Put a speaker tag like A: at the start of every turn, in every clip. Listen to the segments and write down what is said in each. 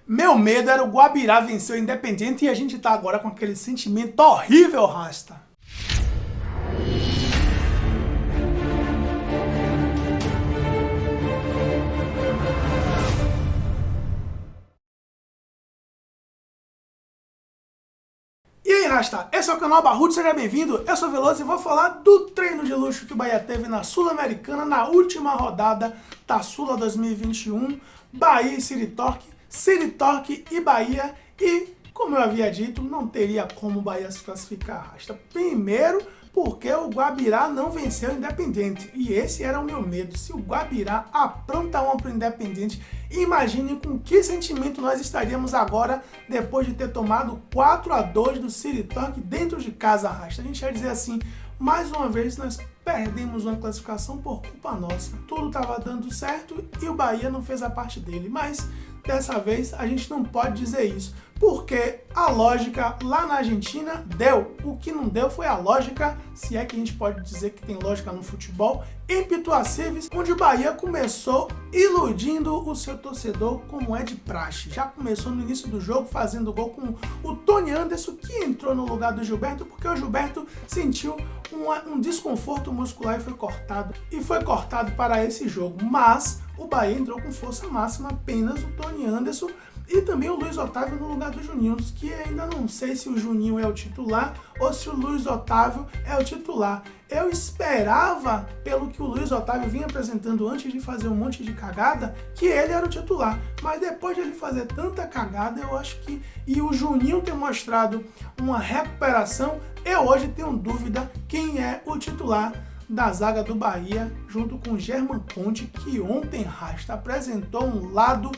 A: Meu medo era o Guabirá vencer o Independiente e a gente tá agora com aquele sentimento horrível, Rasta. E aí, Rasta, esse é o canal Barrudo, seja bem-vindo, eu sou Veloso e vou falar do treino de luxo que o Bahia teve na Sul-Americana na última rodada da Sula 2021, Bahia e City Torque e Bahia, e como eu havia dito, não teria como o Bahia se classificar, Rasta. Primeiro, porque o Guabirá não venceu o Independiente, e esse era o meu medo. Se o Guabirá apronta uma para o Independiente, imagine com que sentimento nós estaríamos agora, depois de ter tomado 4-2 do City Torque dentro de casa, Rasta. A gente ia dizer assim, mais uma vez nós perdemos uma classificação por culpa nossa. Tudo estava dando certo e o Bahia não fez a parte dele, mas dessa vez a gente não pode dizer isso, porque a lógica lá na Argentina deu. O que não deu foi a lógica, se é que a gente pode dizer que tem lógica no futebol, em Pituacives, onde o Bahia começou iludindo o seu torcedor como é de praxe. Já começou no início do jogo fazendo gol com o Tony Anderson, que entrou no lugar do Gilberto, porque o Gilberto sentiu um desconforto muscular e foi cortado. E foi cortado para esse jogo, mas o Bahia entrou com força máxima, apenas o Tony Anderson e também o Luiz Otávio no lugar do Juninho, que ainda não sei se o Juninho é o titular ou se o Luiz Otávio é o titular. Eu esperava, pelo que o Luiz Otávio vinha apresentando antes de fazer um monte de cagada, que ele era o titular. Mas depois de ele fazer tanta cagada, eu acho que... E o Juninho ter mostrado uma recuperação, eu hoje tenho dúvida quem é o titular da zaga do Bahia, junto com o German Conte, que ontem, Rasta, apresentou um lado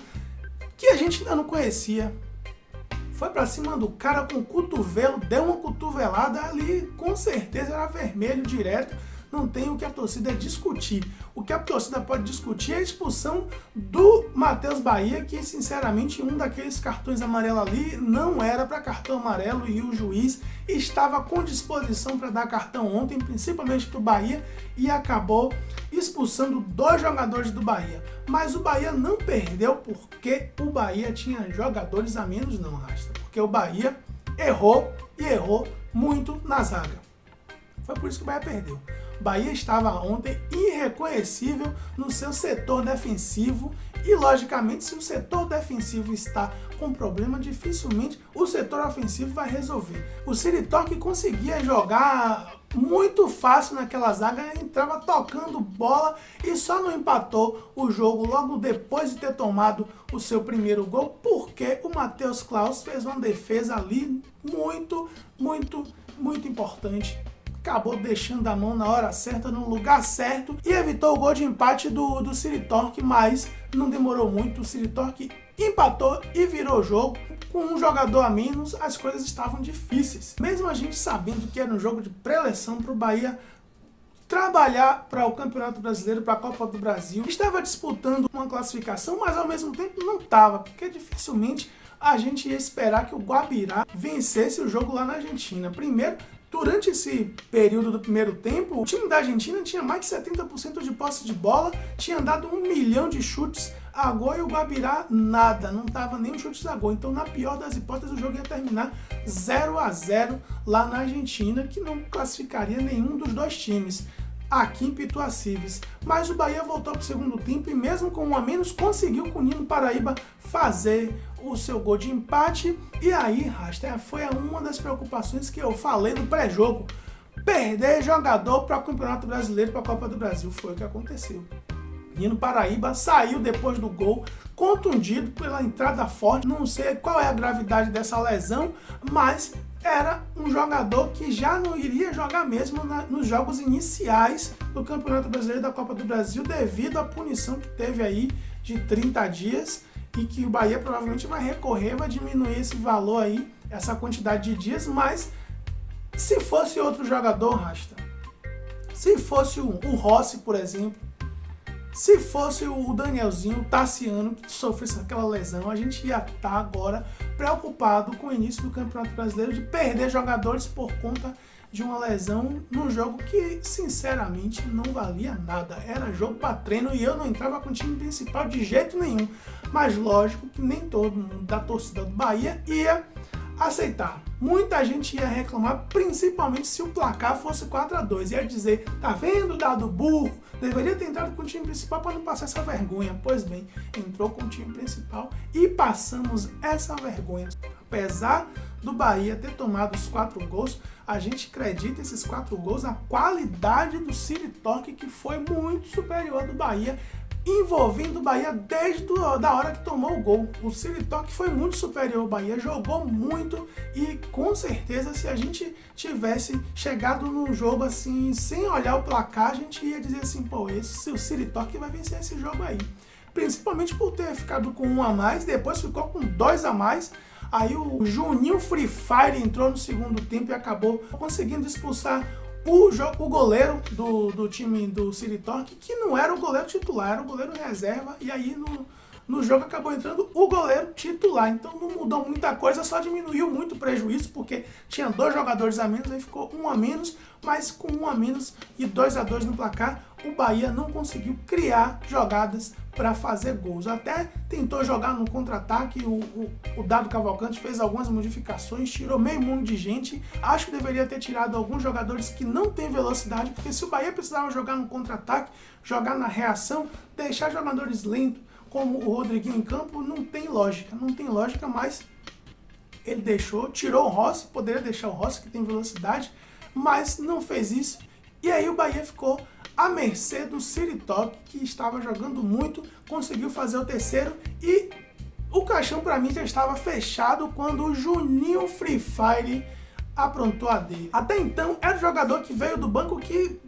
A: que a gente ainda não conhecia. Foi pra cima do cara com o cotovelo, deu uma cotovelada ali, com certeza era vermelho direto. Não tem o que a torcida discutir. O que a torcida pode discutir é a expulsão do Matheus Bahia, que sinceramente um daqueles cartões amarelos ali não era para cartão amarelo e o juiz estava com disposição para dar cartão ontem, principalmente para o Bahia, e acabou expulsando 2 jogadores do Bahia. Mas o Bahia não perdeu porque o Bahia tinha jogadores a menos não, Rasta. Porque o Bahia errou e errou muito na zaga. Foi por isso que o Bahia perdeu. Bahia estava ontem irreconhecível no seu setor defensivo e, logicamente, se o setor defensivo está com problema, dificilmente o setor ofensivo vai resolver. O City Torque conseguia jogar muito fácil naquela zaga, entrava tocando bola e só não empatou o jogo logo depois de ter tomado o seu primeiro gol, porque o Matheus Klaus fez uma defesa ali muito importante. Acabou deixando a mão na hora certa, no lugar certo, e evitou o gol de empate do City Torque, mas não demorou muito, o City Torque empatou e virou o jogo. Com um jogador a menos, as coisas estavam difíceis. Mesmo a gente sabendo que era um jogo de pré-eleição para o Bahia trabalhar para o Campeonato Brasileiro, para a Copa do Brasil, estava disputando uma classificação, mas ao mesmo tempo não estava, porque dificilmente a gente ia esperar que o Guabirá vencesse o jogo lá na Argentina. Primeiro, durante esse período do primeiro tempo, o time da Argentina tinha mais de 70% de posse de bola, tinha dado 1 milhão de chutes a gol e o Guabirá nada, não estava nem um chute a gol. Então, na pior das hipóteses, o jogo ia terminar 0-0 lá na Argentina, que não classificaria nenhum dos dois times aqui em Pituacives. Mas o Bahia voltou para o segundo tempo e mesmo com um a menos conseguiu com o Nino Paraíba fazer o seu gol de empate. E aí, Rasta, foi uma das preocupações que eu falei no pré-jogo. Perder jogador para o Campeonato Brasileiro, para a Copa do Brasil, foi o que aconteceu. Nino Paraíba saiu depois do gol, contundido pela entrada forte. Não sei qual é a gravidade dessa lesão, mas era um jogador que já não iria jogar mesmo nos jogos iniciais do Campeonato Brasileiro e da Copa do Brasil, devido à punição que teve aí de 30 dias e que o Bahia provavelmente vai recorrer, vai diminuir esse valor aí, essa quantidade de dias. Mas se fosse outro jogador, Rasta, se fosse o Rossi, por exemplo, se fosse o Danielzinho, o Tassiano, que sofresse aquela lesão, a gente ia estar agora preocupado com o início do Campeonato Brasileiro, de perder jogadores por conta de uma lesão num jogo que, sinceramente, não valia nada. Era jogo para treino e eu não entrava com o time principal de jeito nenhum. Mas lógico que nem todo mundo da torcida do Bahia ia aceitar. Muita gente ia reclamar, principalmente se o placar fosse 4-2. Ia dizer, tá vendo, dado burro? Deveria ter entrado com o time principal para não passar essa vergonha. Pois bem, entrou com o time principal e passamos essa vergonha. Apesar do Bahia ter tomado os 4 gols, a gente acredita esses 4 gols na qualidade do City Torque, que foi muito superior do Bahia, envolvendo o Bahia desde da hora que tomou o gol. O City Torque foi muito superior ao Bahia, jogou muito e com certeza se a gente tivesse chegado num jogo assim, sem olhar o placar, a gente ia dizer assim, pô, o City Torque vai vencer esse jogo aí. Principalmente por ter ficado com 1 a mais, depois ficou com 2 a mais. Aí o Juninho Free Fire entrou no segundo tempo e acabou conseguindo expulsar o goleiro do time do City Torque, que não era o goleiro titular, era o goleiro reserva, e aí no jogo acabou entrando o goleiro titular. Então não mudou muita coisa, só diminuiu muito o prejuízo, porque tinha 2 jogadores a menos, aí ficou 1 a menos, mas com 1 a menos e 2-2 no placar, o Bahia não conseguiu criar jogadas para fazer gols. Até tentou jogar no contra-ataque, o Dado Cavalcante fez algumas modificações, tirou meio mundo de gente. Acho que deveria ter tirado alguns jogadores que não têm velocidade, porque se o Bahia precisava jogar no contra-ataque, jogar na reação, deixar jogadores lentos, como o Rodriguinho em campo, não tem lógica, mas ele deixou, tirou o Rossi, poderia deixar o Rossi, que tem velocidade, mas não fez isso, e aí o Bahia ficou à mercê do City Torque, que estava jogando muito, conseguiu fazer o terceiro, e o caixão para mim já estava fechado quando o Juninho Free Fire aprontou a dele. Até então, era o jogador que veio do banco que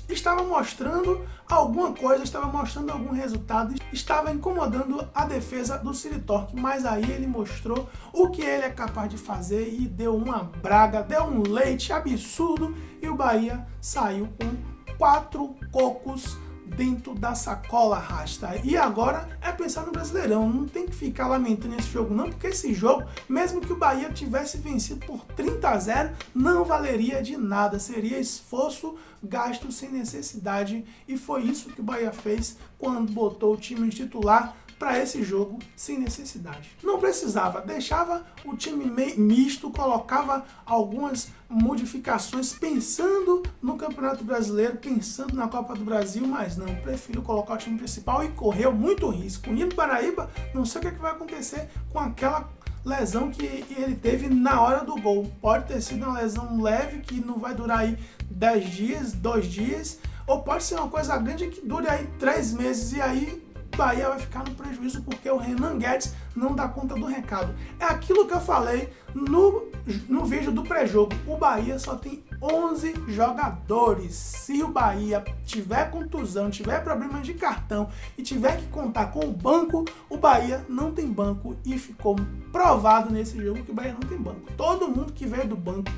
A: estava mostrando alguma coisa, estava mostrando algum resultado, estava incomodando a defesa do City Torque, mas aí ele mostrou o que ele é capaz de fazer e deu uma braga, deu um leite absurdo e o Bahia saiu com 4 cocos dentro da sacola rasta. E agora é pensar no Brasileirão, não tem que ficar lamentando esse jogo não, porque esse jogo, mesmo que o Bahia tivesse vencido por 30-0, não valeria de nada, seria esforço gasto sem necessidade, e foi isso que o Bahia fez quando botou o time titular para esse jogo sem necessidade. Não precisava, deixava o time misto, colocava algumas modificações pensando no Campeonato Brasileiro, pensando na Copa do Brasil, mas não, prefiro colocar o time principal e correu muito risco. O Nino Paraíba, não sei o que vai acontecer com aquela lesão que ele teve na hora do gol. Pode ter sido uma lesão leve que não vai durar aí 10 dias, 2 dias, ou pode ser uma coisa grande que dure aí 3 meses e aí Bahia vai ficar no prejuízo porque o Renan Guedes não dá conta do recado. É aquilo que eu falei no vídeo do pré-jogo. O Bahia só tem 11 jogadores. Se o Bahia tiver contusão, tiver problemas de cartão e tiver que contar com o banco, o Bahia não tem banco. E ficou provado nesse jogo que o Bahia não tem banco. Todo mundo que veio do banco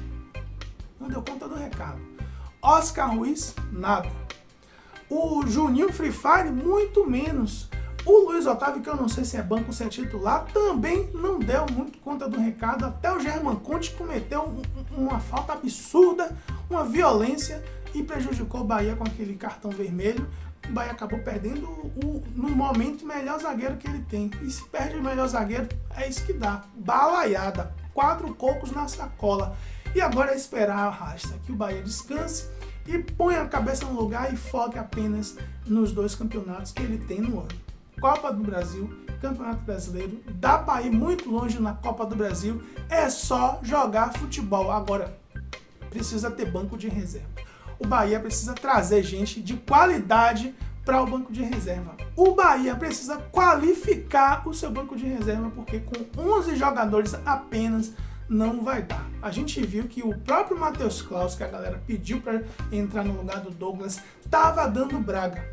A: não deu conta do recado. Oscar Ruiz, nada. O Juninho Free Fire, muito menos. O Luiz Otávio, que eu não sei se é banco ou se é titular, também não deu muito conta do recado. Até o German Conte cometeu uma falta absurda, uma violência e prejudicou o Bahia com aquele cartão vermelho. O Bahia acabou perdendo no momento o melhor zagueiro que ele tem. E se perde o melhor zagueiro, é isso que dá. Balaiada. 4 cocos na sacola. E agora é esperar a rasta, que o Bahia descanse e põe a cabeça no lugar e foque apenas nos 2 campeonatos que ele tem no ano. Copa do Brasil, Campeonato Brasileiro, dá para ir muito longe na Copa do Brasil, é só jogar futebol. Agora, precisa ter banco de reserva. O Bahia precisa trazer gente de qualidade para o banco de reserva. O Bahia precisa qualificar o seu banco de reserva, porque com 11 jogadores apenas não vai dar. A gente viu que o próprio Matheus Claus, que a galera pediu para entrar no lugar do Douglas, estava dando braga.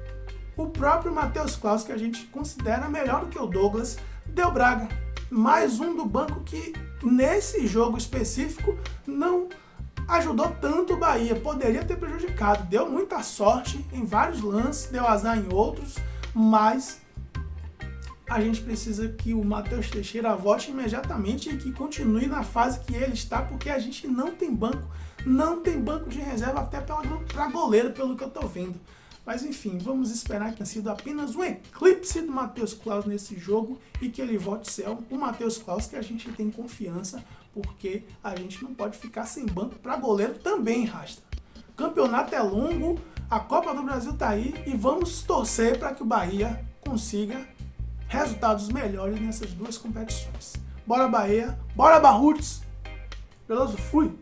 A: O próprio Matheus Claus, que a gente considera melhor do que o Douglas, deu braga. Mais um do banco que, nesse jogo específico, não ajudou tanto o Bahia. Poderia ter prejudicado. Deu muita sorte em vários lances, deu azar em outros, mas a gente precisa que o Matheus Teixeira volte imediatamente e que continue na fase que ele está, porque a gente não tem banco de reserva até para goleiro, pelo que eu tô vendo. Mas enfim, vamos esperar que tenha sido apenas um eclipse do Matheus Claus nesse jogo e que ele volte a ser o Matheus Claus que a gente tem confiança, porque a gente não pode ficar sem banco para goleiro também, Rasta. Campeonato é longo, a Copa do Brasil tá aí e vamos torcer para que o Bahia consiga resultados melhores nessas duas competições. Bora Bahia, bora Barruts! Beleza? Fui!